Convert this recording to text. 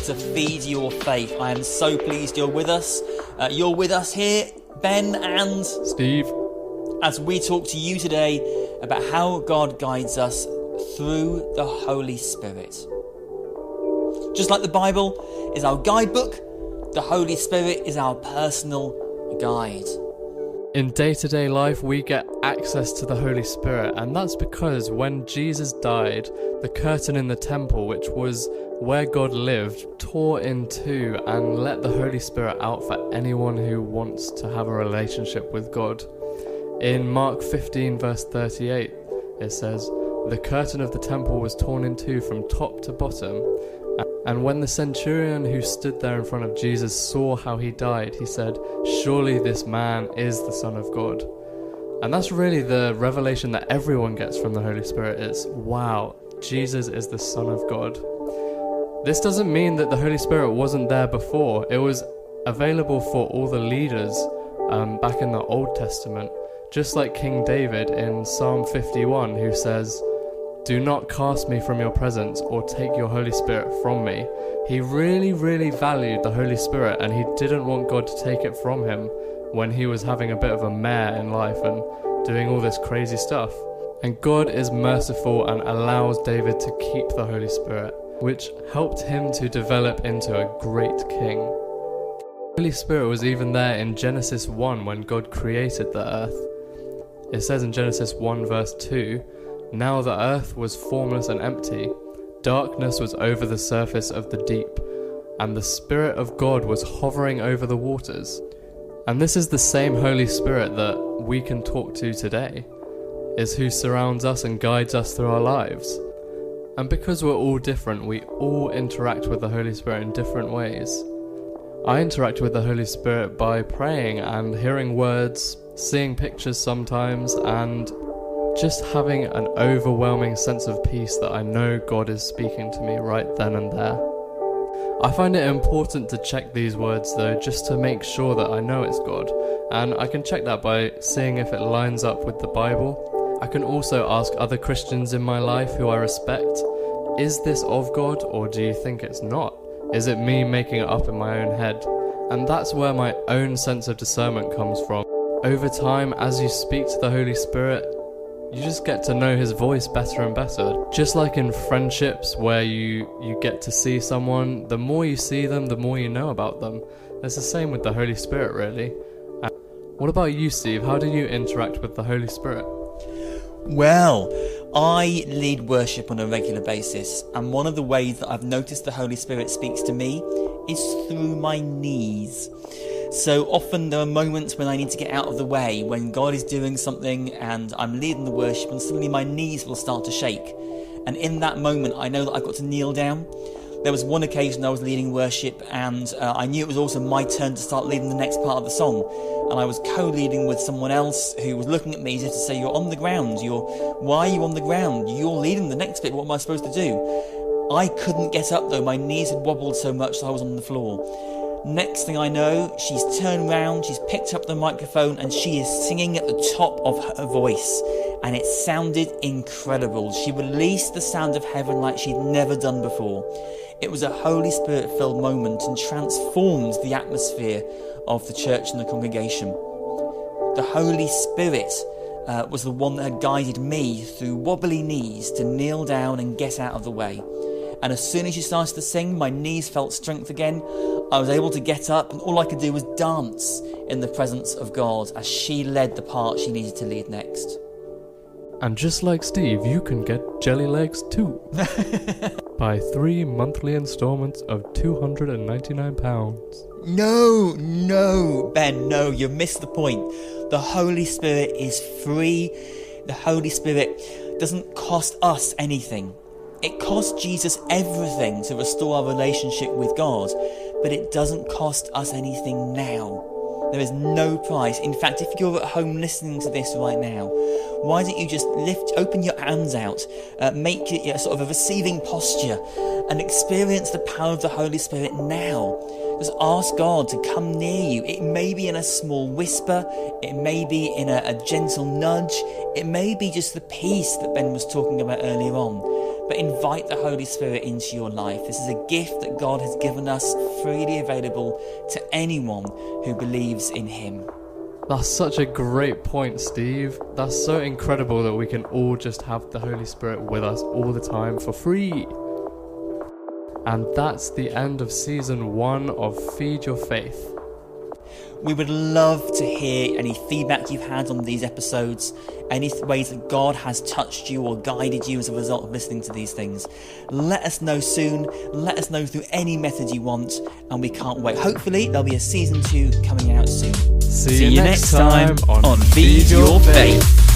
to feed your faith. I am so pleased you're with us. You're with us here, Ben and Steve, as we talk to you today about how God guides us through the Holy Spirit. Just like the Bible is our guidebook, the Holy Spirit is our personal guide. in day-to-day life we get access to the Holy Spirit, and that's because when Jesus died, the curtain in the temple, which was where God lived, tore in two and let the Holy Spirit out for anyone who wants to have a relationship with God. In Mark 15 verse 38, it says, "The curtain of the temple was torn in two from top to bottom, and when the centurion who stood there in front of Jesus saw how he died, he said, 'Surely this man is the Son of God.'" And that's really the revelation that everyone gets from the Holy Spirit is, wow, Jesus is the Son of God. This doesn't mean that the Holy Spirit wasn't there before. It was available for all the leaders back in the Old Testament, just like King David in Psalm 51, who says, "Do not cast me from your presence or take your Holy Spirit from me." He really, really valued the Holy Spirit, and he didn't want God to take it from him when he was having a bit of a mare in life and doing all this crazy stuff. And God is merciful and allows David to keep the Holy Spirit, which helped him to develop into a great king. The Holy Spirit was even there in Genesis 1 when God created the earth. It says in Genesis 1 verse 2, "Now the earth was formless and empty. Darkness was over the surface of the deep, and the Spirit of God was hovering over the waters." And this is the same Holy Spirit that we can talk to today, is who surrounds us and guides us through our lives. And because we're all different, we all interact with the Holy Spirit in different ways. I interact with the Holy Spirit by praying and hearing words, seeing pictures sometimes, and just having an overwhelming sense of peace that I know God is speaking to me right then and there. I find it important to check these words though, just to make sure that I know it's God, and I can check that by seeing if it lines up with the Bible. I can also ask other Christians in my life who I respect, is this of God, or do you think it's not? Is it me making it up in my own head? And that's where my own sense of discernment comes from. Over time, as you speak to the Holy Spirit, you just get to know his voice better and better. Just like in friendships where you get to see someone, the more you see them, the more you know about them. It's the same with the Holy Spirit, really. What about you, Steve? How do you interact with the Holy Spirit? Well, I lead worship on a regular basis, and one of the ways that I've noticed the Holy Spirit speaks to me is through my knees. So often there are moments when I need to get out of the way, when God is doing something and I'm leading the worship and suddenly my knees will start to shake. And in that moment I know that I've got to kneel down. There was one occasion I was leading worship and I knew it was also my turn to start leading the next part of the song. And I was co-leading with someone else who was looking at me as if to say, "You're on the ground, why are you on the ground? You're leading the next bit, what am I supposed to do?" I couldn't get up though, my knees had wobbled so much that I was on the floor. Next thing I know, she's turned round, she's picked up the microphone and she is singing at the top of her voice. And it sounded incredible. She released the sound of heaven like she'd never done before. It was a Holy Spirit-filled moment and transformed the atmosphere of the church and the congregation. The Holy Spirit was the one that had guided me through wobbly knees to kneel down and get out of the way. And as soon as she started to sing, my knees felt strength again. I was able to get up and all I could do was dance in the presence of God as she led the part she needed to lead next. And just like Steve, you can get jelly legs too. By 3 monthly installments of £299. No, Ben, no, you missed the point. The Holy Spirit is free. The Holy Spirit doesn't cost us anything. It cost Jesus everything to restore our relationship with God, but it doesn't cost us anything now. There is no price. In fact, if you're at home listening to this right now, why don't you just open your hands out, make it sort of a receiving posture, and experience the power of the Holy Spirit now. Just ask God to come near you. It may be in a small whisper, it may be in a gentle nudge, it may be just the peace that Ben was talking about earlier on. but invite the Holy Spirit into your life. This is a gift that God has given us, freely available to anyone who believes in him. That's such a great point, Steve. That's so incredible that we can all just have the Holy Spirit with us all the time for free. And that's the end of season 1 of Feed Your Faith. We would love to hear any feedback you've had on these episodes, any ways that God has touched you or guided you as a result of listening to these things. Let us know soon. Let us know through any method you want, and we can't wait. Hopefully there'll be a season 2 coming out soon. See you next time on Feed Your Faith.